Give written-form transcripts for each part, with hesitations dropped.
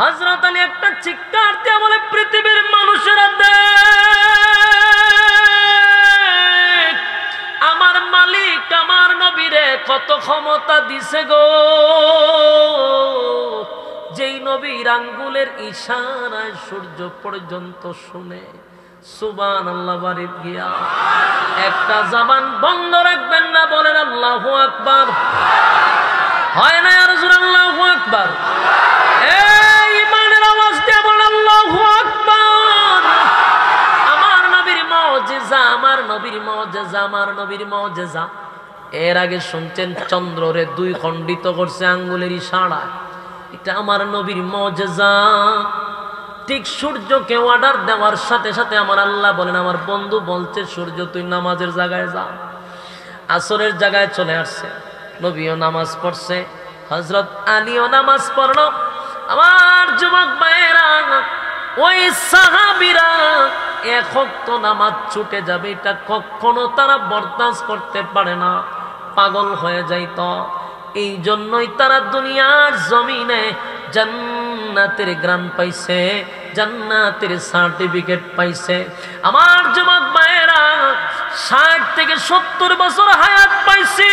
হযরত আলী একটা চিৎকার দিয়ে বলে, পৃথিবীর মানুষেরা আমার মালিক আমার নবীরে কত ক্ষমতা দিছে গো, যেই নবীর আঙ্গুলের ইশারায় সূর্য পর্যন্ত শুনে। সুবহানাল্লাহ। বাড়ি গিয়া একটা জবান বন্ধ রাখবেন না, বলেন আল্লাহু আকবার। হয় না আর জোরে আল্লাহু আকবার। এই ইমানের আওয়াজ দিয়ে বলেন আল্লাহু আকবার। আমার নবীর মুজিজা, আমার নবীর মুজিজা, আমার নবীর মুজিজা। এর আগে শুনছেন চন্দ্ররে দুই খণ্ডিত করছে আঙ্গুলের ইশারা, এটা আমার নবীর মুজিজা। ঠিক সূর্যকে অর্ডার দেওয়ার সাথে সাথে আমার আল্লাহ বলেন, আমার বন্ধু বলছে সূর্য তুই নামাজের জায়গায় যা। আসরের জায়গায় চলে আসছে, নবীও নামাজ পড়ছে, হযরত আলীও নামাজ পড়ল। আমার যুবক ভাইয়েরা, ওই সাহাবীরা এক ওয়াক্ত নামাজ ছুটে যাবে এটা কখনো তারা বরদাস্ত করতে পারে না, পাগল হয়ে যাইত। এই জন্যই তারা দুনিয়ার জমিনে জান্নাতের গ্রাম পাইছে, জান্নাতের সার্টিফিকেট পাইছে। আমার যুবক ভাইয়েরা, 60 থেকে 70 বছর হায়াত পাইছি,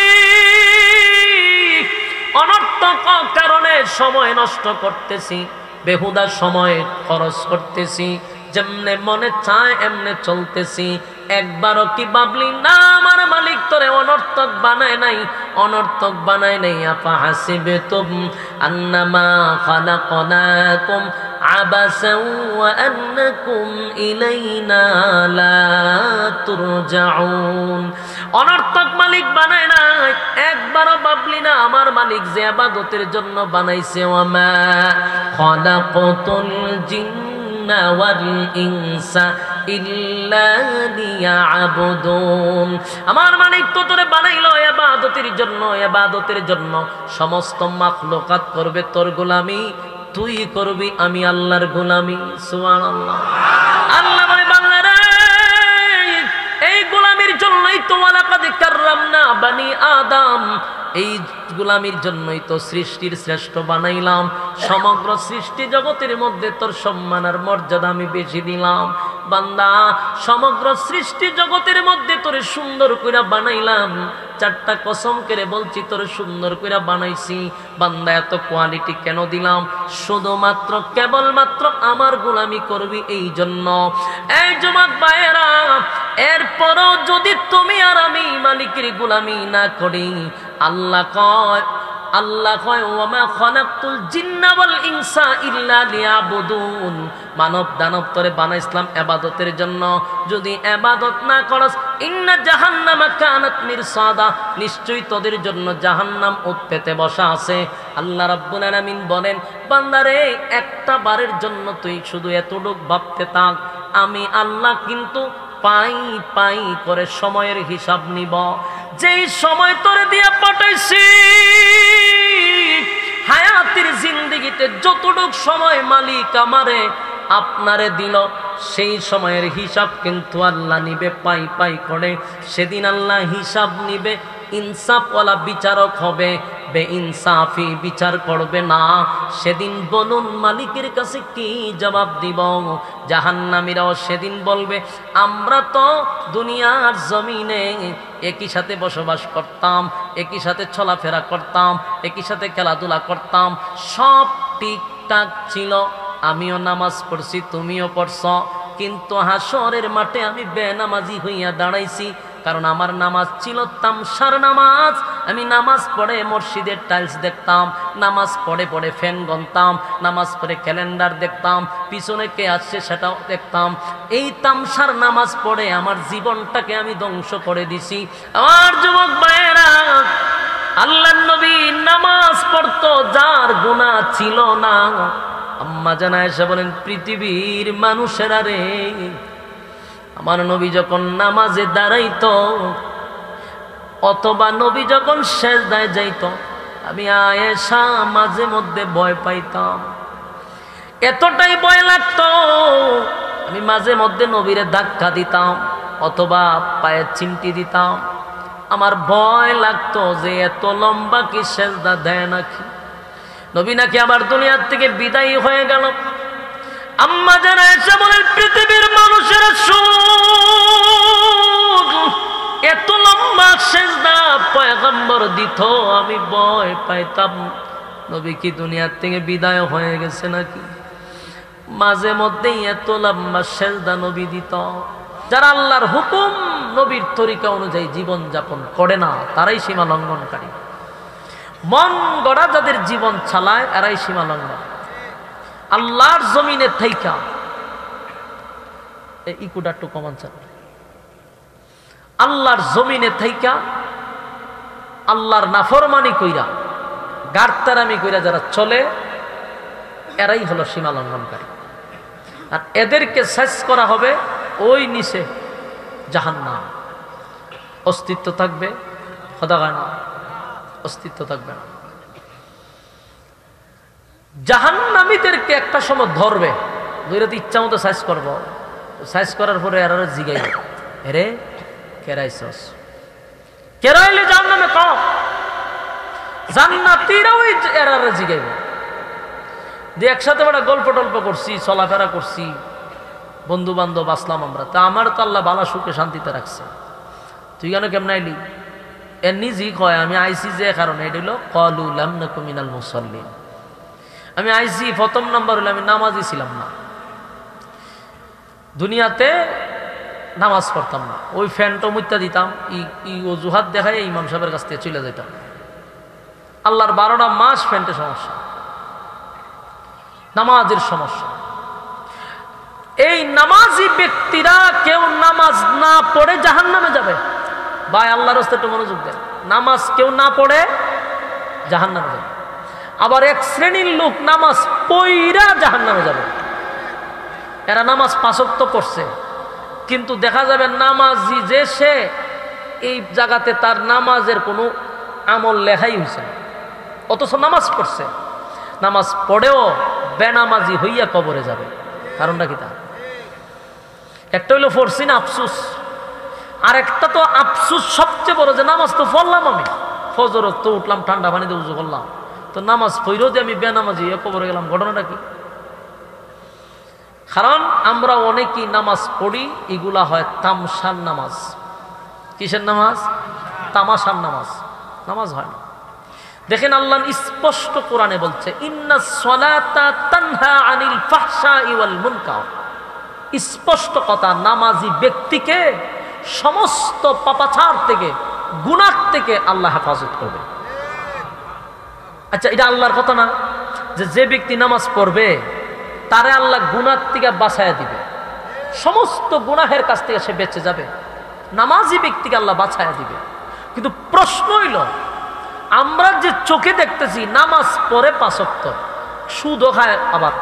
অনর্থক কারণে সময় নষ্ট করতেছি, বেহুদা সময় খরচ করতেছি, যেমনে মনে চায় এমনে চলতেছি। একবারও কি ভাবলি না আমার মালিক তোরে অনর্থক বানায় নাই, অনর্থক বানায় নাই। আফা হাসিবতুম আন্নামা খালাকনাকুম আবাসাও ওয়া আন্নাকুম ইলাইনা লা তুরজাউন। অনর্থক মালিক বানায় নাই, একবারও ভাবলি না আমার মালিক যে ইবাদতের জন্য বানাইছে। ওয়ামা খালাকতুল জিন্না ওয়াল ইনসা ইল্লা লিয়াবুদুন। আমার মালিক তো তোরে বানাইলো ইবাদতের জন্য, ইবাদতের জন্য। সমস্ত মাখলুকাত করবে তোর গোলামি, তুই করবি আমি আল্লাহর গোলামি। সুবহানাল্লাহ। আল্লাহ বলে, বান্দা রে, এই গোলামির জন্যই তো ওয়ালাকাদ কাররামনা বানি আদম, এই গোলামির জন্যই তো সৃষ্টির শ্রেষ্ঠ বানাইলাম। সমগ্র সৃষ্টি জগতের মধ্যে তোর সম্মান আর মর্যাদা আমি বেশি দিলাম। বান্দা, সমগ্র সৃষ্টি জগতের মধ্যে তোরে সুন্দর কইরা বানাইলাম। 4টা কসম করে বলছি তোরে সুন্দর কইরা বানাইছি। বান্দা, এত কোয়ালিটি কেন দিলাম? শুধুমাত্র কেবলমাত্র আমার গোলামি করবি এই জন্য। এই যুবক ভাইয়েরা, এরপরও যদি তুমি আর আমি মালিকের গোলামি না করি, আল্লাহ কয় ওয়ামা খালাকতুল জিন্না ওয়াল ইনসা ইল্লা লিয়াবুদুন। মানব দানব তোরে বানাইছিলাম ইবাদতের জন্য, যদি ইবাদত না করস ইন্না জাহান্নামা কানাত মিরসাদা, নিশ্চয়ই তোদের জন্য জাহান্নাম উৎপেতে বসা আছে। আল্লাহ রাব্বুল আলামিন বলেন, বান্দারে, একটা বারের জন্য তুই শুধু এতটুক ভাবতে থাক, আমি আল্লাহ কিন্তু পাই পাই করে সময়ের হিসাব নিব। যেই সময় তোরে দিয়া পাঠাইছি, হায়াতের জিন্দেগিতে যতটুক সময় মালিক আমারে আপনারে দিল, সেই সময়ের হিসাব কিন্তু আল্লাহ নিবে পাই পাই করে। সেদিন আল্লাহ হিসাব নিবে, ইনসাফওয়ালা বিচারক হবে, বেইনসাফি বিচার করবে না। সেদিন বলুন মালিকের কাছে কি জবাব দিব? জাহান্নামীরাও সেদিন বলবে, আমরা তো দুনিয়ার জমিনে একই সাথে বসবাস করতাম, একই সাথে চলাফেরা করতাম, একই সাথে খেলাধুলা করতাম, সব ঠিকঠাক ছিল, আমিও নামাজ পড়ছি, তুমিও পড়ছ, কিন্তু হাসরের মাঠে আমি বেনামাজি হইয়া দাঁড়াইছি। কারণ আমার নামাজ ছিল তামসার নামাজ। আমি নামাজ পড়ে মসজিদের টাইলস দেখতাম, নামাজ পড়ে পড়ে ফ্যান গনতাম, নামাজ পড়ে ক্যালেন্ডার দেখতাম, পিছনে কে আসছে সেটাও দেখতাম। এই তামসার নামাজ পড়ে আমার জীবনটাকে আমি ধ্বংস করে দিছি। আমার যুবক ভাইয়েরা, আল্লাহর নবী নামাজ পড়তো, যার গুনাহ ছিল না। আম্মা জান আয়েশা বলেন, পৃথিবীর মানুষেরা রে, আমার নবী যখন নামাজে দাঁড়াইতো অথবা নবী যখন সেজদায় যাইত, আমি আয়েশা মাঝে মধ্যে ভয় পাইতাম। এতটাই ভয় লাগতো, আমি মাঝে মধ্যে নবীরে ধাক্কা দিতাম অথবা পায়ে চিমটি দিতাম। আমার ভয় লাগতো যে এত লম্বা কি সেজদা দেয় নাকি। নবী নাকি আবার দুনিয়ার থেকে বিদায়ী হয়ে গেল। আম্মা জানা এসে বলেন, পৃথিবীর মানুষের সুদ এত লম্বা সেজদা পয়গম্বর দিত, আমি ভয় পাইতাম নবী কি দুনিয়ার থেকে বিদায় হয়ে গেছে নাকি। মাঝে মধ্যেই এত লম্বা সেজদা নবী দিত। যারা আল্লাহর হুকুম নবীর তরিকা অনুযায়ী জীবন যাপন করে না তারাই সীমা লঙ্ঘনকারী। মন গড়া যাদের জীবন চালায় এরাই সীমা লঙ্ঘন। আল্লাহর জমিনে থাইকা ইকুটা একটু কমান চাল, আল্লাহর জমিনে থাইকা আল্লাহর নাফরমানি কইরা গারতারামি কইরা যারা চলে এরাই হলো সীমা লঙ্ঘনকারী। আর এদেরকে শেষ করা হবে ওই নিচে জাহান্নাম। অস্তিত্ব থাকবে খোদাগার না, অস্তিত্ব থাকবে না। জাহান্নামীদেরকে একটা সময় ধরবে, ধরে ইচ্ছা মতো সাইজ করবো, সাইজ করার পরে এরা জিগাইব, এরে কেরাইছস, কেরাইলে জাহান্নামে কম। জান্নাতীরাও এরা জিগাইব যে একসাথে বড় গল্প টল্প করছি, চলাফেরা করছি, বন্ধু বান্ধব আসলাম আমরা, তা আমার তো আল্লাহ বালা সুখে শান্তিতে রাখছে, তুই কেন কেমন আইলি? এর নিজেই কয় আমি আইসি যে কারণে, এটা হলো ক্বালু লাম নাকু মিনাল মুসাল্লিন। আমি আইসি প্রথম নাম্বার হলো আমি নামাজই ছিলাম না, দুনিয়াতে নামাজ পড়তাম না, ওই ফ্যানটা মুত্যা দিতাম, অজুহাত দেখায় ইমাম সাহেবের কাছ থেকে চলে যেতাম। আল্লাহর 12টা মাস ফ্যানটে সমস্যা, নামাজের সমস্যা। এই নামাজি ব্যক্তিরা কেউ নামাজ না পড়ে জাহান্নামে যাবে। ভাই আল্লাহর রাস্তায় একটু মনোযোগ দেন, নামাজ কেউ না পড়ে জাহান্নামে যাবে। আবার এক শ্রেণীর লোক নামাজ পইরা জাহান্নামে যাবে। এরা নামাজ 5 ওয়াক্ত পড়ছে, কিন্তু দেখা যাবে নামাজি যে সে এই জায়গাতে তার নামাজের কোনো আমল লেখাই হয়েছে না, অথচ নামাজ পড়ছে। নামাজ পড়েও বেনামাজি হইয়া কবরে যাবে। কারণটা কি? তা একটা হইলো পড়ছি না আফসুস, আর একটা তো আফসুস সবচেয়ে বড় যে নামাজ তো পড়লাম আমি, ফজর তো উঠলাম, ঠান্ডা পানিতে উজু করলাম, তো নামাজ পড়েও যে আমি বেনামাজি হইয়া কবরে গেলাম, ঘটনাটা কি? কারণ আমরা অনেকেই নামাজ পড়ি, এগুলা হয় তামসার নামাজ। কিসের নামাজ? তামাশার নামাজ। নামাজ হয় না। দেখেন আল্লাহ স্পষ্ট কোরআনে বলছে, ইন্নাস সালাতা তানহা আনিল ফাহশাই ওয়াল মুনকার। স্পষ্ট কথা, নামাজি ব্যক্তিকে সমস্ত পাপাচার থেকে, গুনাহ থেকে আল্লাহ হেফাজত করবে। আচ্ছা, এটা আল্লাহর কথা না যে ব্যক্তি নামাজ পড়বে তারে আল্লাহ গুনাহ থেকে বাঁচাইয়া দিবে, সমস্ত গুনাহের কাছ থেকে সে বেঁচে যাবে, নামাজি ব্যক্তিকে আল্লাহ বাঁচাইয়া দিবে। কিন্তু প্রশ্ন হইল, আমরা যে চোখে দেখতেছি নামাজ পড়ে 5 ওয়াক্ত, সুদও খায় আবার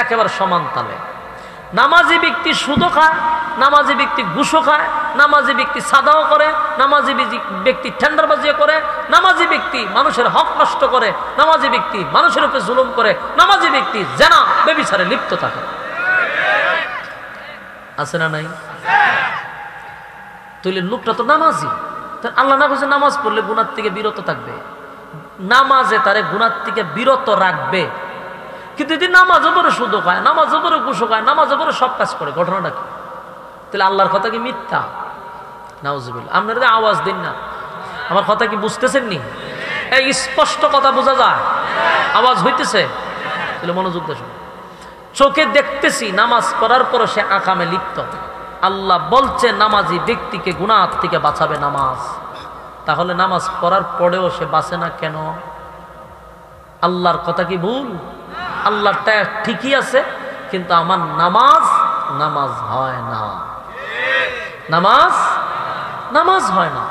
একেবারে সমান তালে। নামাজি ব্যক্তি সুদও খায়, নামাজি ব্যক্তি ঘুষও খায়, নামাজি ব্যক্তি সাদাও করে, নামাজি ব্যক্তি টেন্ডারবাজিও করে, নামাজি ব্যক্তি মানুষের হক নষ্ট করে, নামাজি ব্যক্তি মানুষের উপরে জুলুম করে, নামাজি ব্যক্তি জেনা ব্যভিচারে লিপ্ত থাকে। আছে না নাই? তাহলে লোকটা তো নামাজি, আল্লাহ না বলছে নামাজ পড়লে গুনাহ থেকে বিরত থাকবে, নামাজে তারে গুনাহ থেকে বিরত রাখবে। কিন্তু যদি নামাজ উপরে সুদ খায়, নামাজ উপরে ঘুষও খায়, নামাজ উপরে সব কাজ করে, ঘটনাটা কি? তাহলে আল্লাহর কথা কি মিথ্যা? নাউজুবিল্লাহ। আপনারা আওয়াজ দিন না, আমার কথা কি বুঝতেছেন নি? এই স্পষ্ট কথা বোঝা যায়, আওয়াজ হইতেছে? তাহলে মনোযোগ দিয়ে শুনুন। চোখে দেখতেছি নামাজ পড়ার পর সে আকামে লিপ্ত, আল্লাহ বলছে নামাজি ব্যক্তিকে গুনাহ থেকে বাঁচাবে নামাজ। তাহলে নামাজ পড়ার পরেও সে বাঁচে না কেন? আল্লাহর কথা কি ভুল? আল্লাহটা ঠিকই আছে, কিন্তু আমার নামাজ হয় না, নামাজ হয় না।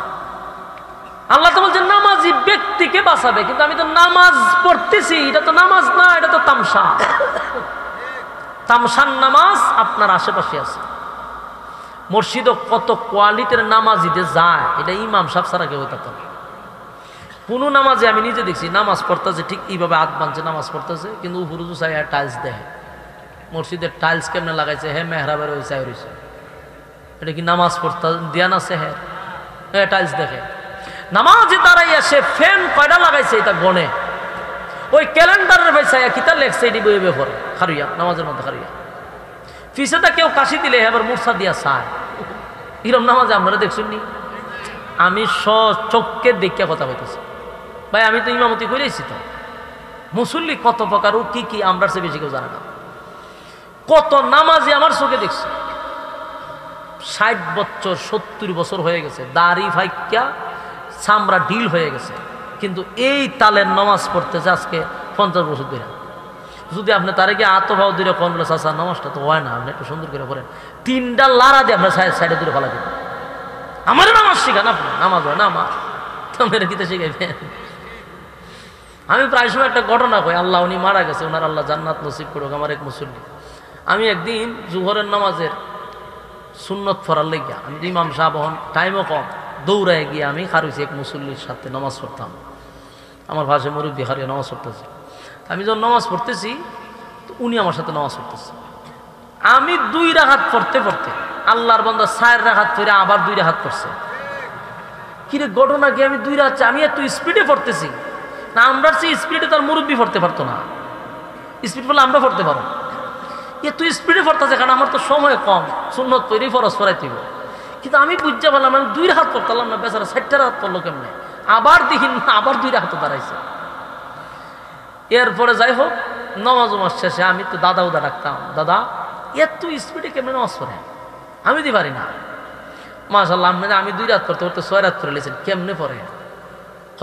আল্লাহ তো বলছেন নামাজি ব্যক্তিকে বাঁচাবে, কিন্তু আমি তো নামাজ পড়তেছি, এটা তো নামাজ না, এটা তো তামসা। তামসার নামাজ আপনার আশেপাশে আছে। মসজিদও কত কোয়ালিটির নামাজিদের যায়, এটা ইমাম সাহেব ছাড়া কেউ হইতে না। কোনো নামাজে আমি নিজে দেখছি, নামাজ পড়তেছে ঠিক এইভাবে হাত বাঁধছে, নামাজ পড়তেছে, কিন্তু উপরে চাই টাইলস দেয়। মসজিদের টাইলস কেমনে লাগাইছে, হ্যাঁ মেহরাবের ওই চাই রয়েছে, এটা কি নামাজ পড়তে দেয়ান আছে? হ্যাঁ টাইলস দেখে। নামাজে দাঁড়াইয়া সে ফ্যান কয়টা লাগাইছে এটা গনে, ওই ক্যালেন্ডারের পয়সা কিতা লেখছে এটি বই বেফর খারুইয়া নামাজের মধ্যে খারুইয়া ফিসেটা কেউ কাশি দিলে এবার মূর্ছা দিয়া চায় এরম নামাজে আপনারা দেখছেন নি? আমি চোখকে দেখিয়া কথা বলতেছি ভাই, আমি তো ইমামতি করেছি তো। মুসল্লি কত প্রকার ও কি কি আমরা সে বেশি কেউ জানে না। কত নামাজি আমার চোখে দেখছি 60 বছর 70 বছর হয়ে গেছে, দাড়ি ফাইকা চামড়া ঢিল হয়ে গেছে, কিন্তু এই তালের নামাজ পড়তেছে আজকে 50 বছর ধরে। যদি আপনি তারে গিয়ে আতভাও দূরে কোন বলে চাষা নামাজটা তো হয় না, আপনি একটু সুন্দর করে পড়েন, 3টা লাড়া দিয়ে আপনার সাইডে দূরে ফেলা দেবেন। আমার নামাজ শিখান আপনি, নামাজ হয় না আমার মেরে কিতে শিখাইবেন। আমি প্রায় সময় একটা ঘটনা কই, আল্লাহ উনি মারা গেছে, ওনার আল্লাহ জান্নাত নসিব করুক, আমার এক মুসল্লি। আমি একদিন জুহরের নামাজের সুন্নত ফরার লেগিয়া আমি ইমাম সাহেব হন টাইমও কম, দৌড়ায় গিয়ে আমি খারুইছি এক মুসল্লির সাথে নামাজ পড়তাম। আমার ভাষে মুরব্বী হারিয়ে নামাজ পড়তেছে। আমি যখন নামাজ পড়তেছি উনি আমার সাথে নামাজ পড়তেছে। আমি 2 রাকাত পড়তে পড়তে আল্লাহর বান্দা 4 রাকাত পড়ে আবার 2 রাকাত পড়ছে। কিরে ঘটনা কি? আমি 2 রাকাত, আমি এত স্পিডে পড়তেছি না, আমরা সেই স্পিডে তার মুরব্বী পড়তে পারতো না। স্পিড পড়লে আমরা পড়তে পারো, তুই স্পিডে পড়তেছে কারণ আমার তো সময় কম, সুন্নত তৈরি ফরজ পড়াইতে হবে। কিন্তু আমি বুঝতে পারলাম আমি 2 রাকাত পড়তাম না, বেচারা 60টা রাকাত পড়লো কেমনে? আবার দেখি আবার 2 রাকাত দাঁড়াইছে। এরপরে যাই হোক নামাজ শেষে আমি তো দাদা উদা ডাকতাম, দাদা এত স্পিডে কেমনে নামাজ পড়ে? আমি দিতে পারি না। মাশাআল্লাহ আমি 2 রাত পড়তে পড়তে 6 রাত পড়ে লেছেন, কেমনে পড়ে?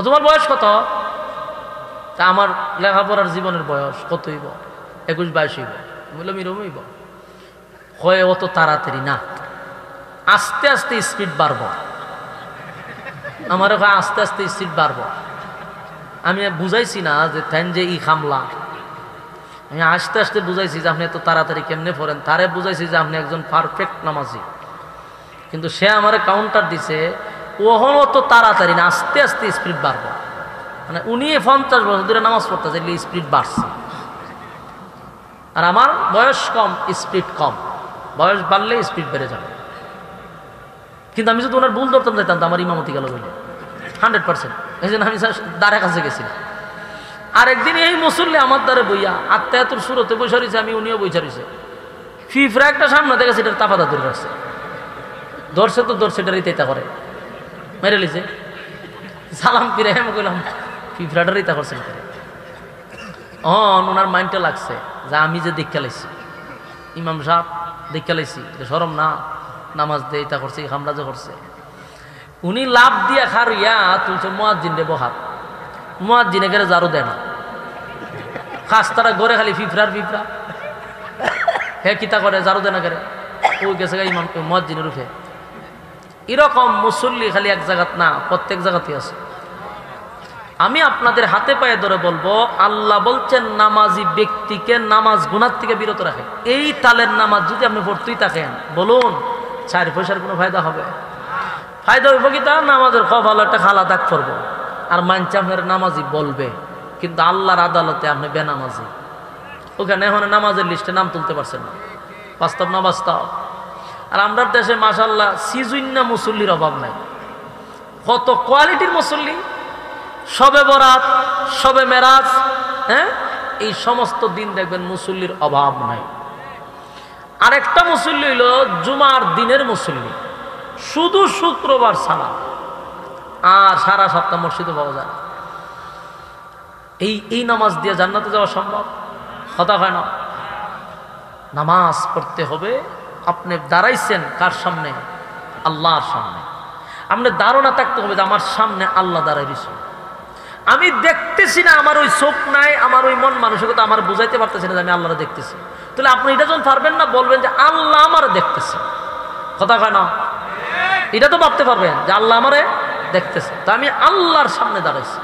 তোমার বয়স কত? তা আমার লেখাপড়ার জীবনের বয়স কত হইব? 21-22 হইব। বললাম এরকম হইব? হয় অত তাড়াতাড়ি না, আস্তে আস্তে স্পিড বাড়ব। আমার আস্তে আস্তে স্পিড বাড়ব। আমি বুঝাইছি না যে তাই যে ই খামলা, আমি আস্তে আস্তে বুঝাইছি যে আপনি এত তাড়াতাড়ি কেমনে পড়েন। তারে বুঝাইছি যে আপনি একজন পারফেক্ট নামাজি, কিন্তু সে আমার কাউন্টার দিছে ওহন অত তাড়াতাড়ি না, আস্তে আস্তে স্পিড বাড়ব। মানে উনি 50 বছর ধরে নামাজ পড়তেছে, স্পিড বাড়ছে। আর আমার বয়স কম, স্পিড কম। বয়স বাড়লে স্পিড বেড়ে যাবে। কিন্তু আমি যদি ওনার ভুল ধরতাম যাইতাম তো আমার ইমামতি গেল বলে 100%। এই জন্য আমি দ্বারের কাছে গেছিলাম। আর একদিন এই মুসল্লি আমার দ্বারে বইয়া আত্মায়াতুর সুরতে বৈশা রয়েছে, আমি উনিও বৈশা রয়েছে। ফিফরা একটা সামনে থেকে সেটার তাপাদা ধরে রাখছে, ধরছে তো ধরছে, এটা রিতা করে মেরে লিছে। সালাম ফিরে আমি কইলাম ফিফরাটা রিতা করছেন করে। ওনার মাইন্ডটা লাগছে যে আমি যে দেখা লাইছি, ইমাম সাহেব দেখা লাইছি, সরম না, নামাজ দিয়ে এটা করছে, হামলা যে করছে। উনি লাভ দিয়া খারুইয়া তুলছে মুয়াজ্জিন রে বহাত, মুয়াজ্জিনে করে জারু দেয় না, খাস্তারা ঘরে খালি ফিফরার ফিফরা। হে কিতা করে জারু দেয় না করে, ওই গেছে ইমাম মুয়াজ্জিনের রূপে। এরকম মুসল্লি খালি এক জায়গাত না, প্রত্যেক জায়গাতেই আছে। আমি আপনাদের হাতে পায়ে ধরে বলবো, আল্লাহ বলছেন নামাজি ব্যক্তিকে নামাজ গুনার থেকে বিরত রাখে। এই তালের নামাজ যদি আপনি পড়তেই থাকেন, বলুন 4 পয়সার কোনো ফায়দা হবে? ফায়দা হইব কি? তার নামাজের ভালো একটা খালা দাগ করবো, আর মানছে আপনার নামাজি বলবে, কিন্তু আল্লাহর আদালতে আপনি বেনামাজি। ওখানে এখন নামাজের লিস্টে নাম তুলতে পারছেন না। বাস্তব না বাস্তব? আর আমরা দেশে মাশাআল্লাহ সিজুন্না মুসল্লির অভাব নাই, কত কোয়ালিটির মুসল্লি। শবে বরাত, শবে মেরাজ, হ্যাঁ, এই সমস্ত দিন দেখবেন মুসল্লির অভাব নাই। আরেকটা মুসল্লি হইল জুমার দিনের মুসল্লি, শুধু শুক্রবার ছাড়া আর সারা সপ্তাহ মসজিদে পাওয়া যায়। এই নামাজ দিয়ে জান্নাতে যাওয়া সম্ভব? কথা হয় না। নামাজ পড়তে হবে। আপনি দাঁড়াইছেন কার সামনে? আল্লাহর সামনে। আপনি ধারণা থাকতে হবে যে আমার সামনে আল্লাহ দাঁড়াই দিয়েছে, আমি দেখতেছি না, আমার ওই চোখ নাই, আমার ওই মন মানসিকতা আমার বুঝাইতে পারতেছি না যে আমি আল্লাহরে দেখতেছি। তাহলে আপনি এটা যখন পারবেন না, বলবেন যে আল্লাহ আমার দেখতেছে। কথা হয় না? এটা তো ভাবতে পারবেন যে আল্লাহ আমারে দেখতেছে, তো আমি আল্লাহর সামনে দাঁড়াইছি।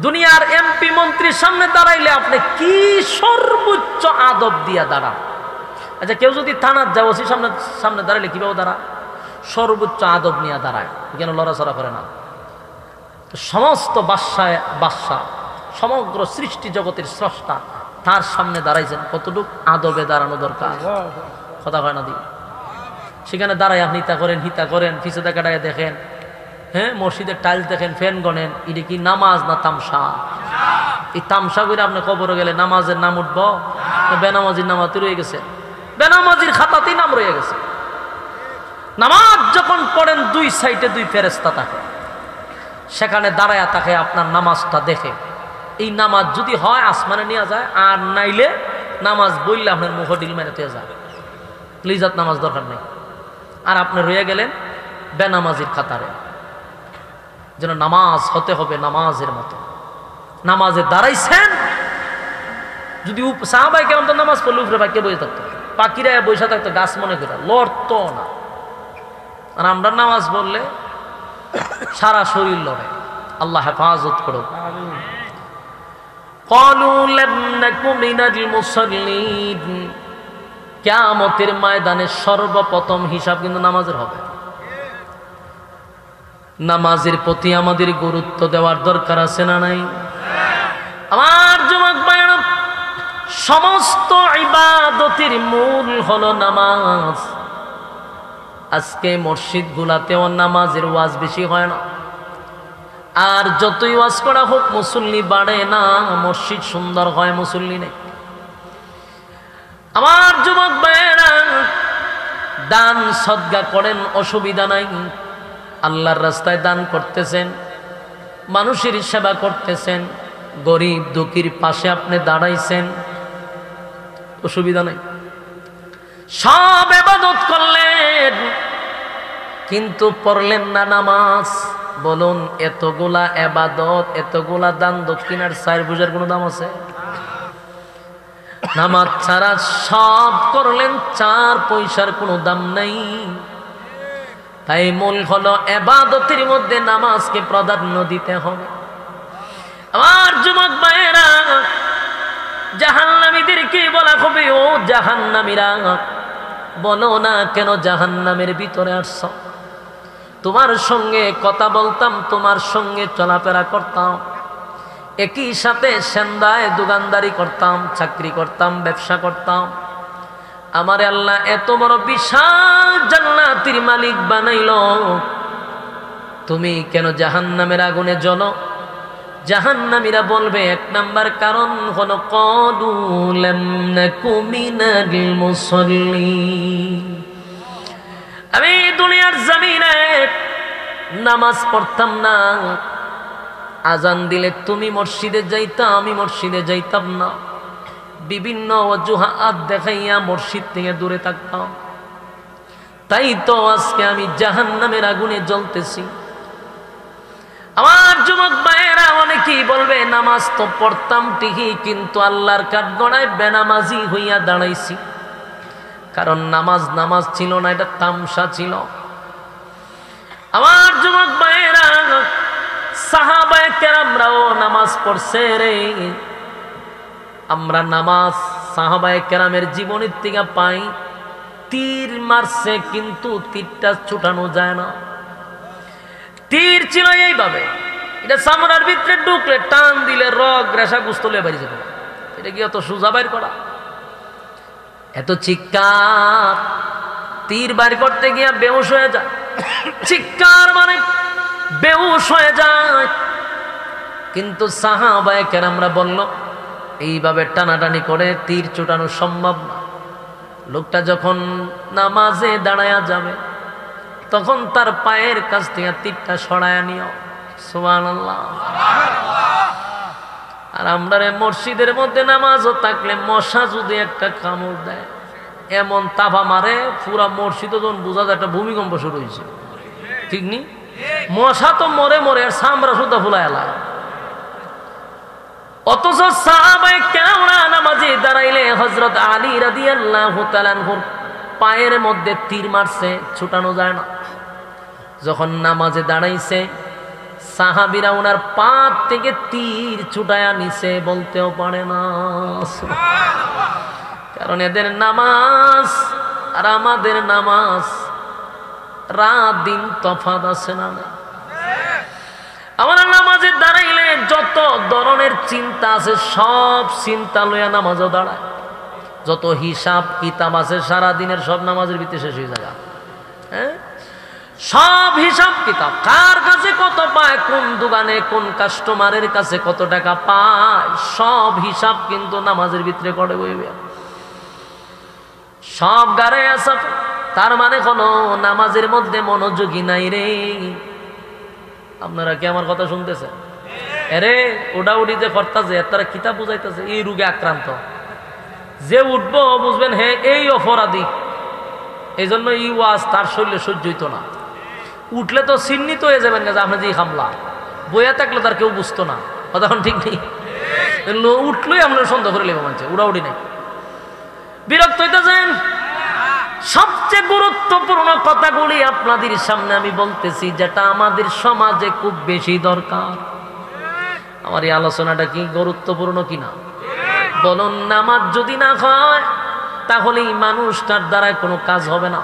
দুনিয়ার এমপি মন্ত্রীর সামনে দাঁড়াইলে আপনি কি সর্বোচ্চ আদব দিয়া দাঁড়ান। আচ্ছা, কেউ যদি থানার যায় ওসি সামনে দাঁড়াইলে কিভাবে দাঁড়ায়? সর্বোচ্চ আদব নিয়ে দাঁড়ায়, কেন লড়াচড়া করে না। সমস্ত বাদশাহ, সমগ্র সৃষ্টি জগতের স্রষ্টা, তার সামনে দাঁড়াইছেন, কতটুক আদবে দাঁড়ানো দরকার। কথা হয় না দি? সেখানে দাঁড়ায় আপনি হিতা করেন, পিছে দেখাটায় দেখেন, হ্যাঁ, মসজিদের টাইলস দেখেন, ফ্যান গনেন, এটা কি নামাজ না তামসা? এই তামসা করে আপনি কবরে গেলে নামাজের নাম উঠব, বেনামাজির নামাতে রয়ে গেছে, বেনামাজির খাতাতেই নাম রয়ে গেছে। নামাজ যখন পড়েন দুই সাইডে দুই ফেরেশতা থাকে, সেখানে দাঁড়ায়া থাকে আপনার নামাজটা দেখে। এই নামাজ যদি হয় আসমানে নিয়ে যায়, আর নাইলে নামাজ বললে আপনার মুখ ডিল মেরেতে যায়, প্লিজাত নামাজ দরকার নেই। আর আপনি রয়ে গেলেন বেনামাজির খাতারে। যেন নামাজ হতে হবে নামাজের মতো। নামাজে দাঁড়াইছেন, যদি সাহাবায়ে কেরাম তো নামাজ পড়লে উপরে পাখিয়ে বসে থাকতো, পাখিরা বসে থাকতো গাছ মনে করে, লড়তো না। আর আমরা নামাজ পড়লে সারা শরীর লড়ে। আল্লাহ হেফাজত করুক। কিয়ামতের ময়দানে সর্বপ্রথম হিসাব কিন্তু নামাজের হবে। নামাজের প্রতি আমাদের গুরুত্ব দেওয়ার দরকার আছে না নাই? আমার যুবক ভাইরা, সমস্ত ইবাদতের মূল হলো নামাজ। আজকে মসজিদ গুলাতেও নামাজের ওয়াজ বেশি হয় না, আর যতই ওয়াজ করা হোক মুসল্লি বাড়ে না, মসজিদ সুন্দর হয়, মুসল্লি নেই। আমার যুবক ভাইরা, দান সদকা করেন, অসুবিধা নাই। আল্লাহর রাস্তায় দান করতেছেন, মানুষের সেবা করতেছেন, গরিব দুঃখীর পাশে আপনি দাঁড়াইছেন, অসুবিধা নাই। সব ইবাদত করলেন কিন্তু পড়লেন না নামাজ। বলুন, এতগুলা ইবাদত, এতগুলা দান দক্ষিণার চার পূজার কোনো দাম আছে? নামাজ ছাড়া সব করলেন, 4 পয়সার কোনো দাম নাই। তাই মূল হলো ইবাদতের মধ্যে নামাজকে প্রাধান্য দিতে হবে। আমার যুবক ভাইয়েরা, জাহান্নামীদেরকে বলা হবে, ও জাহান্নামীরা, বলো না কেন জাহান্নামের ভিতরে আসছো? তোমার সঙ্গে কথা বলতাম, তোমার সঙ্গে চলাফেরা করতাম, একই সাথে সেন্দায় দোকানদারি করতাম, চাকরি করতাম, ব্যবসা করতাম। আমারে আল্লাহ এত বড় বিশাল জান্নাতের মালিক বানাইল, তুমি কেন জাহান্নামের আগুনে জ্বলো? জাহান্নামীরা বলবে, 1 নাম্বার কারণ হলো ক্বালু লাম নাকু মিনাল মুসাল্লিন। আমি দুনিয়ার জমিনে নামাজ পড়তাম না, আজান দিলে তুমি মসজিদে যাইতা, আমি মসজিদে যাইতাম না, বিভিন্ন অজুহাত দেখাইয়া মসজিদ থেকে দূরে থাকতাম। তাই তো আজকে আমি জাহান্নামের আগুনে জ্বলতেছি। আমার যুবক ভাইয়েরা, অনেকেই বলবে নামাজ তো পড়তাম ঠিকই, কিন্তু আল্লাহর কাঠগড়ায় বেনামাজি হইয়া দাঁড়াইছি। কারণ নামাজ নামাজ ছিল না, এটা তামসা ছিল। আমার যুবক ভাইয়েরা, সাহাবায়ে কেরামরাও নামাজ পড়ছে রে। আমরা নামাজ সাহাবায়ে কেরামের জীবনের থেকে পাই, তীর মারছে কিন্তু তীরটা ছুটানো যায় না। তীর ছিল এইভাবে, এটা চামড়ার ভিতরে ঢুকলে টান দিলে রগ রেশা গুস্তলে বাইরে যাবে। এটা কি অত সোজা বাইর করা? এত চিৎকার, তীর বাইর করতে গিয়া বেহুশ হয়ে যায়। চিৎকার মানে বেহুশ হয়ে যায়। কিন্তু সাহাবায়ে কেরামরা বলল, এইভাবে টানাটানি করে তীর ছুটানো সম্ভব না। লোকটা যখন নামাজে দাঁড়ায়া যাবে, তখন তার পায়ের কাছ থেকে তীরটা সরায়া নিও। সুবহানাল্লাহ। আর আমরা মসজিদের মধ্যে নামাজও থাকলে মশা যদি একটা কামড় দেয়, এমন তাফা মারে পুরা মসজিদে যখন বোঝা যায় একটা ভূমিকম্প শুরু হয়েছে, ঠিক নি? মশা তো মরে মরে আর চামড়া সুদ্ধা ফুলায় এলায়। অথচ সাহাবায়ে কেরামরা নামাজে দাঁড়াইলে হযরত আলী রাদিয়াল্লাহু তাআলা আনহুর পায়ের মধ্যে তীর মারছে, ছুটানো যায় না। যখন নামাজে দাঁড়াইছে, সাহাবীরা ওনার পা থেকে তীর ছুটায়া নিছে, বলতেও পারে না। কারণ এদের নামাজ আর আমাদের নামাজ, রাত দিন তফাৎ আছে না? আমরা নামাজে দাঁড়াইলে যত ধরনের চিন্তা আছে সব চিন্তা লইয়া নামাজও দাঁড়ায়। যত হিসাব কিতাব আছে সারা দিনের সব নামাজের ভিতরে শেষ হয়ে যায়। হ্যাঁ, সব হিসাব কিতাব, কার কাছে কত পায়, কোন দোকানে কোন কাস্টমারের কাছে কত টাকা পায়, সব হিসাব কিন্তু নামাজের ভিতরে করে বইবে, সব গারে আছে। তার মানে কোনো নামাজের মধ্যে মনোযোগী নাই রে। আপনারা কি আমার কথা শুনতেছেন? আরে উডাউডি যে করতেছে, তারা কিতাব বুঝাইতেছে এই রোগে আক্রান্ত, যে উঠবো বুঝবেন হ্যাঁ এই অপরাধী, এই জন্য এই ওয়াজ তার শরীরে সহ্য হইতো না। উঠলে তো চিহ্নিত হয়ে যাবেন যে আপনি যে হামলা, বইয়া থাকলে তার কেউ বুঝতো না, কথা ঠিক নেই। উঠলেই আপনার সন্দেহ করে লেবা মানছে, উড়াউড়ি নাই। বিরক্ত হইতেছেন? সবচেয়ে গুরুত্বপূর্ণ কথাগুলি আপনাদের সামনে আমি বলতেছি, যেটা আমাদের সমাজে খুব বেশি দরকার। আমার এই আলোচনাটা কি গুরুত্বপূর্ণ কিনা বলুন? নামাজ যদি না হয় তাহলে এই মানুষটার দ্বারা কোনো কাজ হবে না।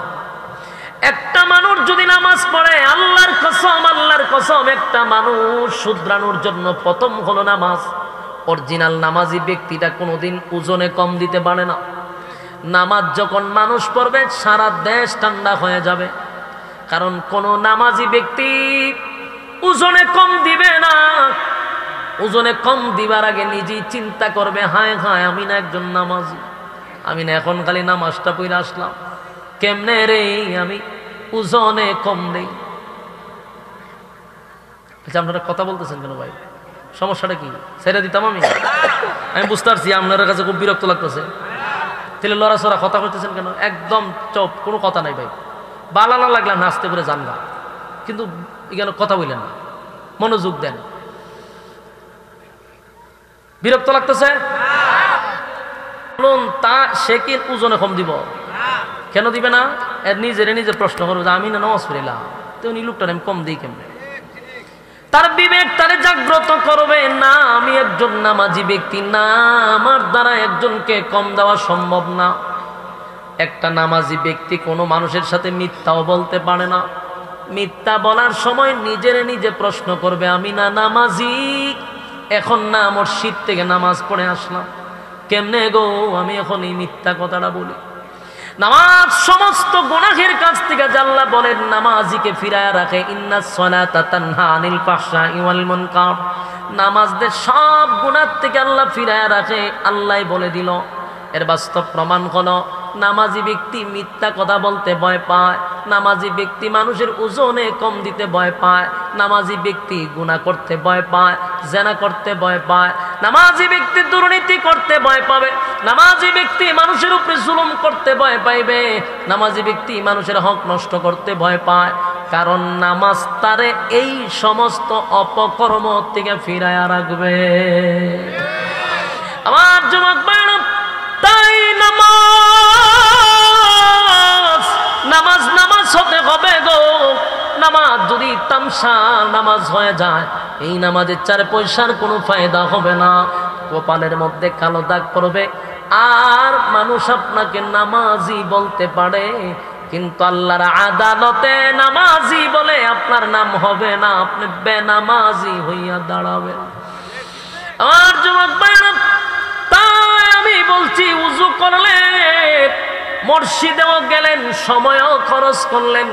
একটা মানুষ যদি নামাজ পড়ে, আল্লাহর কসম একটা মানুষ শুধরানোর জন্য প্রথম হলো নামাজ। অরিজিনাল নামাজি ব্যক্তিটা কোনোদিন ওজনে কম দিতে পারে না। নামাজ যখন মানুষ পড়বে সারা দেশ ঠান্ডা হয়ে যাবে, কারণ কোন নামাজি ব্যক্তি ওজনে কম দিবে না। ওজনে কম দিবার আগে নিজেই চিন্তা করবে, হায় হায় আমি না একজন নামাজি, আমি না এখন খালি নামাজটা পড়ে আসলাম, কেমনে রে আমি ওজনে কম নেই। আচ্ছা আপনারা কথা বলতেছেন কেন ভাই? সমস্যাটা কি? ছেড়ে দিতাম আমি বুঝতে পারছি আপনার কাছে খুব বিরক্ত লাগতেছে, তাহলে লড়াচড়া কথা করতেছেন কেন? একদম চুপ, কোনো কথা নাই ভাই। বালা না লাগলে নাচতে করে জানবা, কিন্তু এখানে কথা বললেন না, মনোযোগ দেন। বিরক্ত লাগতেছে? বলুন তা সে কি ওজনে কম দিব? কেন দিবে না? এর নিজে প্রশ্ন করবো যে আমি না নামাজ পড়িলাম, তো উনি লোকটার আমি কম দিই কেমনে? তার বিবেক তারে জাগ্রত করবে, না আমি একজন নামাজি ব্যক্তি, না আমার দ্বারা একজনকে কম দেওয়া সম্ভব না। একটা নামাজি ব্যক্তি কোনো মানুষের সাথে মিথ্যাও বলতে পারে না। মিথ্যা বলার সময় নিজে প্রশ্ন করবে, আমি না নামাজি, এখন না মসজিদ থেকে নামাজ পড়ে আসলাম, কেমনে গো আমি এখন এই মিথ্যা কথাটা বলি? নামাজ সমস্ত গুনাহের কাছ থেকে আল্লাহ বলেন নামাজিকে ফিরায় রাখে, ইন্নাস সালাতা তানহা আনিল ফাহশাই ওয়াল মুনকার। নামাজদের সব গুনাহ থেকে আল্লাহ ফিরায় রাখে, আল্লাহই বলে দিল। এর বাস্তব প্রমাণ হলো নামাজি ব্যক্তি মিথ্যা কথা বলতে ভয় পায়, নামাজি ব্যক্তি মানুষের ওজনে কম দিতে ভয় পায়, নামাজি ব্যক্তি গুনাহ করতে ভয় পায়, জেনা করতে ভয় পায়, নামাজি ব্যক্তি দুর্নীতি করতে ভয় পাবে, নামাজি ব্যক্তি মানুষের উপরে জুলুম করতে ভয় পাইবে, নামাজি ব্যক্তি মানুষের হক নষ্ট করতে ভয় পায়, কারণ নামাজ তারে এই সমস্ত অপকর্ম থেকে ফিরায়া রাখবে। আমার যুবক ভাইরা, তাই নামাজ হতে হবে গো। নামাজ যদি তামসা নামাজ হয়ে যায়, এই নামাজের 4 পয়সার কোনো ফায়দা হবে না, কপালের মধ্যে কালো দাগ পড়বে। আর মানুষ আপনাকে নামাজি বলতে পারে, কিন্তু আল্লাহর আদালতে নামাজি বলে আপনার নাম হবে না, আপনি বেনামাজি হইয়া দাঁড়াবেন। আমার যুবক ভাইরা, তাই আমি বলছি উযু করলেন, মসজিদেও গেলেন, সময়ও খরচ করলেন,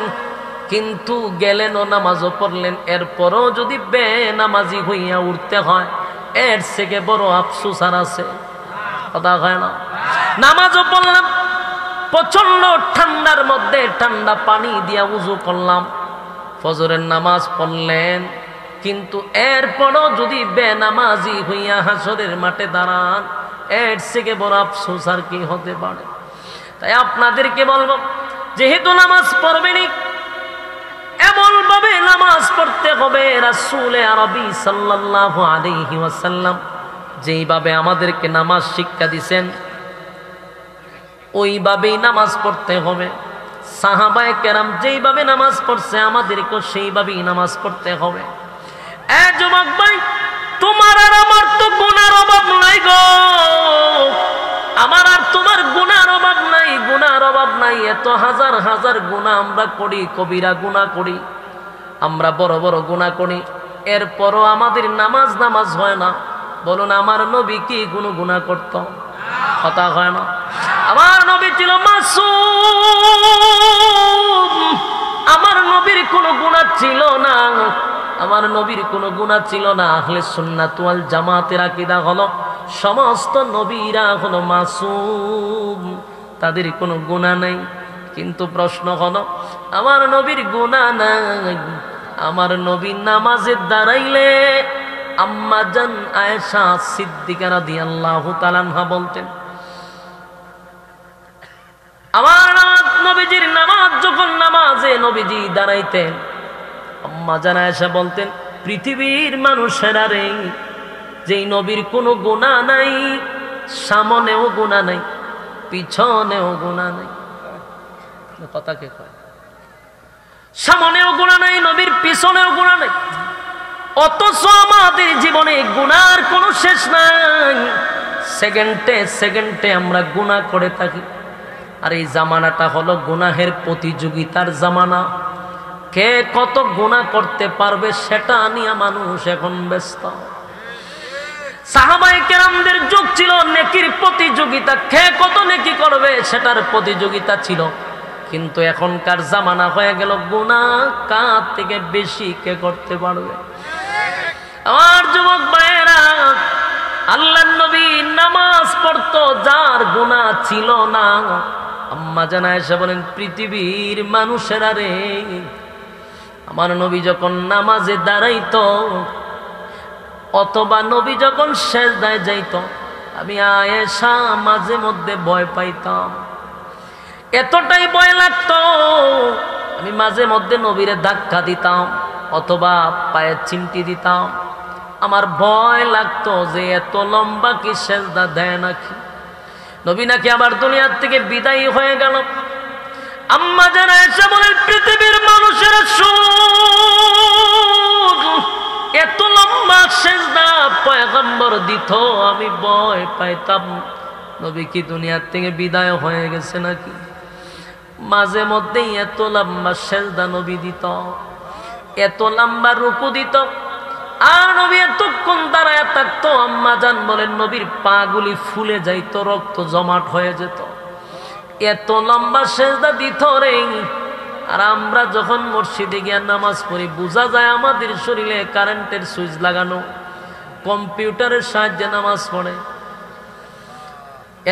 কিন্তু গেলেনও নামাজও পড়লেন, এরপরও যদি বেনামাজি হইয়া উঠতে হয়, এর থেকে বড় আফসোস আর আছে? কথা হয় না? নামাজও পড়লাম, প্রচন্ড ঠান্ডার মধ্যে ঠান্ডা পানি দিয়া উযু করলাম, ফজরের নামাজ পড়লেন, কিন্তু এরপরও যদি বেনামাজি হইয়া হাসরের মাঠে দাঁড়ান, এর থেকে বড় আফসোস আর কি হতে পারে? তাই আপনাদেরকে বলবো, যেহেতু নামাজ পড়বেনই, এমন ভাবে নামাজ পড়তে হবে রাসূল আরবি সাল্লাল্লাহু আলাইহি ওয়াসাল্লাম যেইভাবে আমাদেরকে নামাজ শিক্ষা দিয়েছেন, ওইভাবেই নামাজ পড়তে হবে। সাহাবায়ে কেরাম যেইভাবে নামাজ পড়ছে, আমাদেরকেও সেইভাবেই নামাজ পড়তে হবে। যুবক ভাই, তোমার আর আমার তো গুনার অভাব নাই গো, আমার আর তোমার গুনার অভাব নাই, গুনার অভাব নাই। এত হাজার হাজার গুনাহ আমরা করি, কবিরা গুনাহ করি, আমরা বড় বড় গুনাহ করি, এরপরও আমাদের নামাজ হয় না। বলুন আমার নবী কি কোনো গুনাহ করত? কথা হয় না। আমার নবী ছিল মাসুম, আমার নবী নবীর কোনো গুনাহ ছিল না, আমার নবীর কোনো গুনাহ ছিল না। আহলে সুন্নাত ওয়াল জামাতের আকীদা হলো সমস্ত নবীরা হলো মাসুম, তাদের কোনো গুনাহ নাই। কিন্তু প্রশ্ন হলো, আমার নবীর গুনাহ নাই, আমার নবী নামাজে দাঁড়াইলে আম্মা জান আয়েশা সিদ্দিকা রাদিয়াল্লাহু তাআলা আনহা বলতেন, আমার নবীজির নামাজ যখন নামাজে নবীজি দাঁড়াইতেন, আম্মা জান আয়েশা বলতেন, পৃথিবীর মানুষেরা রে, যেই নবীর কোনো গুনাহ নাই, সামনেও গুনাহ নাই, পিছনেও গুনাহ নাই। কথা কে কয়? সামনেও গুনাহ নাই, নবীর পিছনেও গুনাহ নাই, অথচ আমাদের জীবনে গুনার কোনো শেষ নাই। সেকেন্ডে সেকেন্ডে আমরা গুনাহ করে থাকি। আর এই জামানাটা হলো গুনাহের প্রতিযোগিতার জামানা। কে কত গুনাহ করতে পারবে সেটা নিয়ে মানুষ এখন ব্যস্ত। সাহাবায়ে কেরামদের যুগ ছিল নেকির প্রতিযোগিতা, কে কত নেকি করবে সেটার প্রতিযোগিতা ছিল। কিন্তু এখনকার জামানা হয়ে গেল গুনাহ কার থেকে বেশি কে করতে পারবে। আমার যুবক ভাইয়েরা, আল্লাহর নবী নামাজ পড়তো, যার গুনাহ ছিল না, আম্মা জান আয়েশা বলেন, পৃথিবীর মানুষেরা রে, আমার নবী যখন নামাজে দাঁড়াইতো অথবা নবী যখন সেজদায় যাইতো, আমি আয়েশা মাঝে মধ্যে ভয় পাইতাম। এতটাই ভয় লাগতো, আমি মাঝে মধ্যে নবীরে ধাক্কা দিতাম অথবা পায়ে চিমটি দিতাম। আমার ভয় লাগতো যে এত লম্বা কি সেজদা দেয় নাকি, নবী নাকি আবার দুনিয়ার থেকে বিদায় হয়ে গেল। আম্মা জান আয়েশা বলেন, পৃথিবীর মানুষেরা এত লম্বা সেজদা পয়গম্বর দিত, আমি ভয় পাইতাম নবী কি দুনিয়ার থেকে বিদায় হয়ে গেছে নাকি। মাঝে মধ্যেই এত লম্বা সেজদা নবী দিত, এত লম্বা রুকু দিত, আর নবী এতক্ষণ দাঁড়ায় থাকতো। আম্মা জান বলেন, নবীর পা গুলি ফুলে যাইতো, রক্ত জমাট হয়ে যেত, এত লম্বা সেজদা দিত রে। আর আমরা যখন মসজিদে গিয়ে নামাজ পড়ি, বোঝা যায় আমাদের শরীরে কারেন্টের সুইচ লাগানো, কম্পিউটারের সাহায্যে নামাজ পড়ে,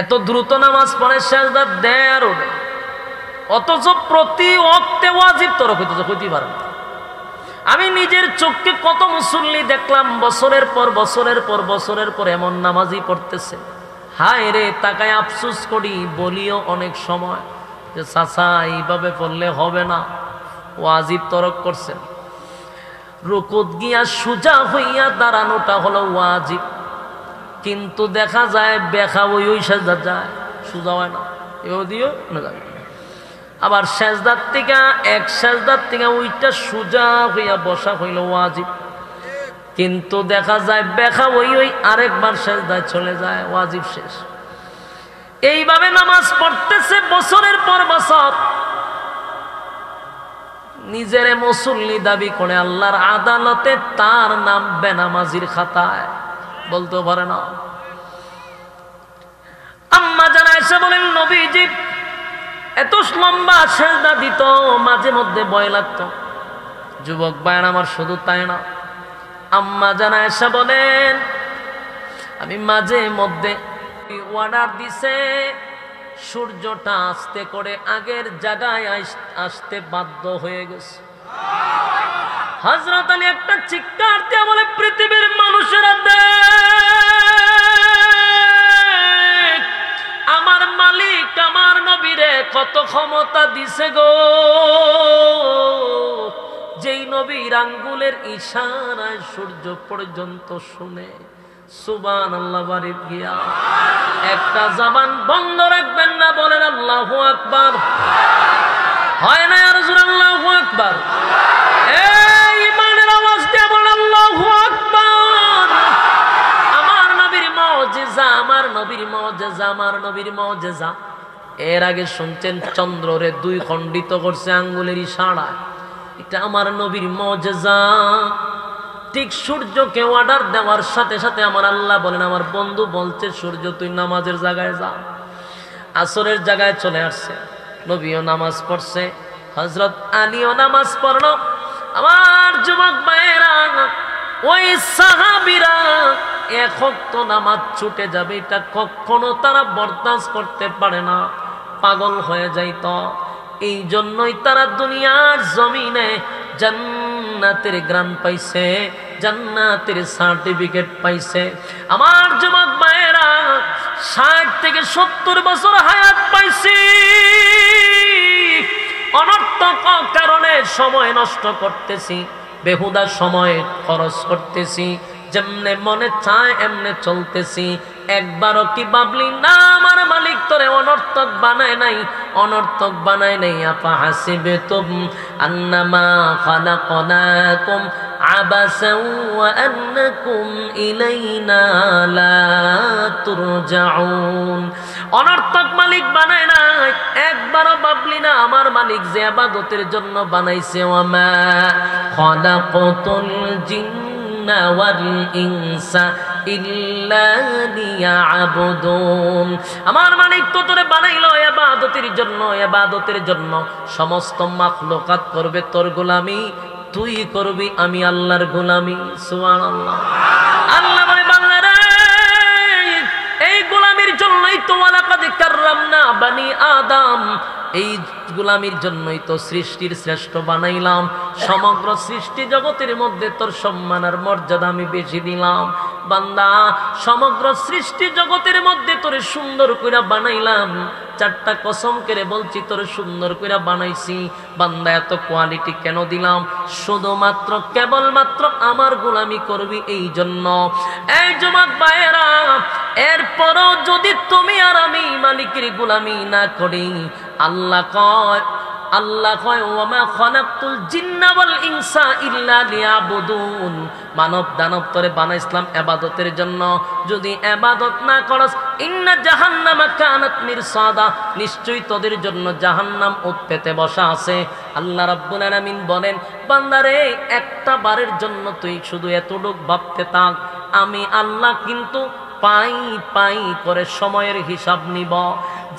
এত দ্রুত নামাজ পড়ে, সেজদা দেয় আর ওঠে, অথচ প্রতি ওয়াক্তে ওয়াজিব তরক হইতে পারে না। আমি নিজের চোখকে কত মুসল্লি দেখলাম, বছরের পর বছরের পর বছরের পর এমন নামাজই পড়তেছে, হায় রে তাকায় আফসোস করি, বলিও অনেক সময় যে চাচা এইভাবে পড়লে হবে না, ওয়াজিব তরক করছেন। রুকুত গিয়া সুজা হইয়া দাঁড়ানোটা হলো ওয়াজিব, কিন্তু দেখা যায় বেখা ওই সেজদা যায়, সুজা হয় না, এও দিও না যায়। আবার সেজদার থেকে এক সেজদার থেকে ওইটা সুজা হইয়া বসা হইল ওয়াজিব, কিন্তু দেখা যায় বেখা ওই আরেকবার সেজদায় চলে যায়, ওয়াজিব শেষ। এইভাবে নামাজ পড়তেছে বছরের পর বছর, নিজের মুসল্লি দাবি করে, আল্লাহর আদালতে তার নাম বেনামাজির খাতায়, বলতে পারে না। আম্মা জান আয়েশা বলেন, নবীজি এত লম্বা সেজদা দিত, মাঝে মধ্যে ভয় লাগতো। যুবক ভাইরা আমার, শুধু তাই না, আম্মা জান আয়েশা বলেন, আমি মাঝে মধ্যে অর্ডার দিছে সূর্যটা আস্তে করে আগের জায়গায় আসতে বাধ্য হয়ে গেছে। হযরত আলী একটা চিৎকার দিয়ে বলে, পৃথিবীর মানুষেরা দেখ, আমার মালিক আমার নবীরে কত ক্ষমতা দিছে গো, যেই নবীর আঙ্গুলের ইশারায় সূর্য পর্যন্ত শুনে। সুবহানাল্লাহ, বাড়ি গিয়া একটা জবান বন্ধ রাখবেন না, বলেন আল্লাহু আকবার। হয় না আর জোরে আল্লাহু আকবার। এই ইমানের আওয়াজ দিয়ে বলেন আল্লাহু আকবার। আমার নবীর মুজিজা, আমার নবীর মুজিজা, আমার নবীর মুজিজা। এর আগে শুনছেন চন্দ্ররে দুই খণ্ডিত করছে আঙ্গুলের ইশারায়, এটা আমার নবীর মুজিজা। ঠিক সূর্যকে অর্ডার দেওয়ার সাথে সাথে আমার আল্লাহ বলেন, আমার বন্ধু বলছে সূর্য তুই নামাজের জায়গায় যা। আসরের জায়গায় চলে আসছে, নবীও নামাজ পড়ছে, হযরত আলীও নামাজ পড়ল। আমার যুবক ভাইয়েরা, ওই সাহাবীরা এক ওয়াক্ত নামাজ ছুটে যাবে এটা কখনো তারা বরদাস্ত করতে পারে না, পাগল হয়ে যাইত। এই জন্যই তারা দুনিয়ার জমিনে জান্নাতের গ্রাম পাইছে, জান্নাতের সার্টিফিকেট পাইছে। আমার যুবক ভাইয়েরা, 60 থেকে 70 বছর হায়াত পাইছি, অনর্থক কারণে সময় নষ্ট করতেছি, বেহুদা সময় খরচ করতেছি, যেমনে মনে চায় এমনে চলতেছি। একবারও কি ভাবলি না আমার মালিক তোরে অনর্থক বানায় নাই, অনর্থক বানায় নাই। আফা হাসিবতুম আন্নামা খালাকনাকুম আবাসাও ওয়া আন্নাকুম ইলাইনা লা তুরজাউন। অনর্থক মালিক বানায় নাই, একবারও ভাবলি না আমার মালিক যে ইবাদতের জন্য বানাইছে। ওয়া মা খালাকতুল জিন্না ওয়াল ইনসা ইল্লা লিয়াবুদুন। আমার মালিক তো তোরে বানাইলো ইবাদতের জন্য, ইবাদতের জন্য। সমস্ত মাখলুকাত করবে তোর গোলামি, তুই করবি আমি আল্লাহর গোলামি। সুবহানাল্লাহ। আল্লাহ বলে বান্দা রে, এই গোলামির জন্যই তো ওয়ালাকাদ কাররামনা বানি আদম, এই গোলামির জন্যই তো সৃষ্টির শ্রেষ্ঠ বানাইলাম। সমগ্র সৃষ্টি জগতের মধ্যে তোর সম্মান আর মর্যাদা আমি বেশি দিলাম। বান্দা, সমগ্র সৃষ্টি জগতের মধ্যে তোরে সুন্দর কইরা বানাইলাম। 4টা কসম করে বলছি তোরে সুন্দর কইরা বানাইছি। বান্দা, এত কোয়ালিটি কেন দিলাম? শুধুমাত্র কেবলমাত্র আমার গোলামি করবি এই জন্য। এই যুবক ভাইয়েরা, এরপরও যদি তুমি আর আমি মালিকের গোলামি না করি, আল্লাহ কয় ওয়া মা খালাকতুল জিন্না ওয়াল ইনসা ইল্লা লিয়াবুদুন। মানব দানব তোরে বানাইছিলাম ইবাদতের জন্য, যদি ইবাদত না করস ইন্না জাহান্নামা কানাত মিরসাদা, নিশ্চয়ই তোদের জন্য জাহান্নাম উৎপেতে বসা আছে। আল্লাহ রাব্বুল আলামিন বলেন, বান্দারে একটা বারের জন্য তুই শুধু এতটুক ভাবতে থাক, আমি আল্লাহ কিন্তু পাই পাই করে সময়ের হিসাব নিব।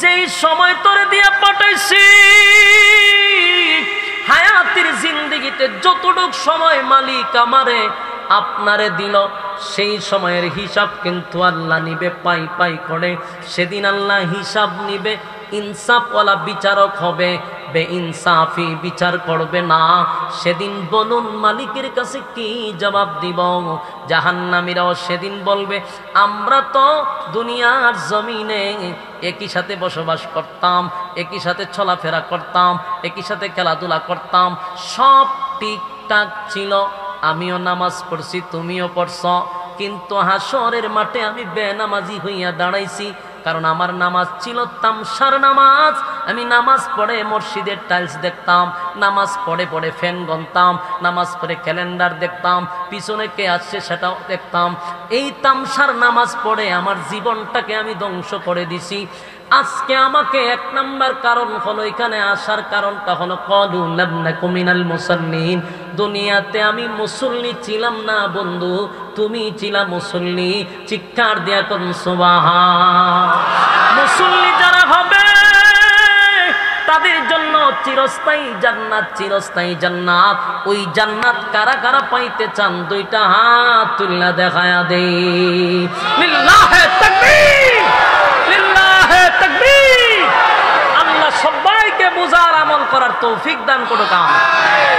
যেই সময় তোরে দিয়া পাঠাইছি, হায়াতের জিন্দেগিতে যতটুক সময় মালিক আমারে আপনারে দিল, সেই সময়ের হিসাব কিন্তু আল্লাহ নিবে পাই পাই করে। সেদিন আল্লাহ হিসাব নিবে, ইনসাফওয়ালা বিচারক হবে, বেইনসাফি বিচার করবে না। সেদিন বলুন মালিকের কাছে কি জবাব দিব? জাহান্নামীরাও সেদিন বলবে, আমরা তো দুনিয়ার জমিনে একই সাথে বসবাস করতাম, একই সাথে চলাফেরা করতাম, একই সাথে খেলাধুলা করতাম, সব ঠিকঠাক ছিল, আমিও নামাজ পড়ছি, তুমিও পড়ছ, কিন্তু হাসরের মাঠে আমি বেনামাজি হইয়া দাঁড়াইছি। কারণ আমার নামাজ ছিল তামসার নামাজ। আমি নামাজ পড়ে মসজিদের টাইলস দেখতাম, নামাজ পড়ে পড়ে ফ্যান গনতাম, নামাজ পড়ে ক্যালেন্ডার দেখতাম, পিছনে কে আসছে সেটাও দেখতাম। এই তামসার নামাজ পড়ে আমার জীবনটাকে আমি ধ্বংস করে দিছি। আজকে আমাকে 1 নাম্বার কারণ হলো, এখানে আসার কারণটা হলো ক্বালু লাম নাকু মিনাল মুসাল্লিন। দুনিয়াতে আমি মুসল্লি ছিলাম না বন্ধু, তুমি ছিলা মুসল্লি। চিৎকার দিয়া কোন সুবহান। মুসল্লি যারা হবে তাদের জন্য চিরস্থায়ী জান্নাত, চিরস্থায়ী জান্নাত। ওই জান্নাত কারা কারা পাইতে চান? 2টা হাত তুলনা দেখায়া দে। লিল্লাহে তাকবীর, লিল্লাহে তাকবীর। আল্লাহ সবাইকে বুঝার আমল করার তৌফিক দান করুক।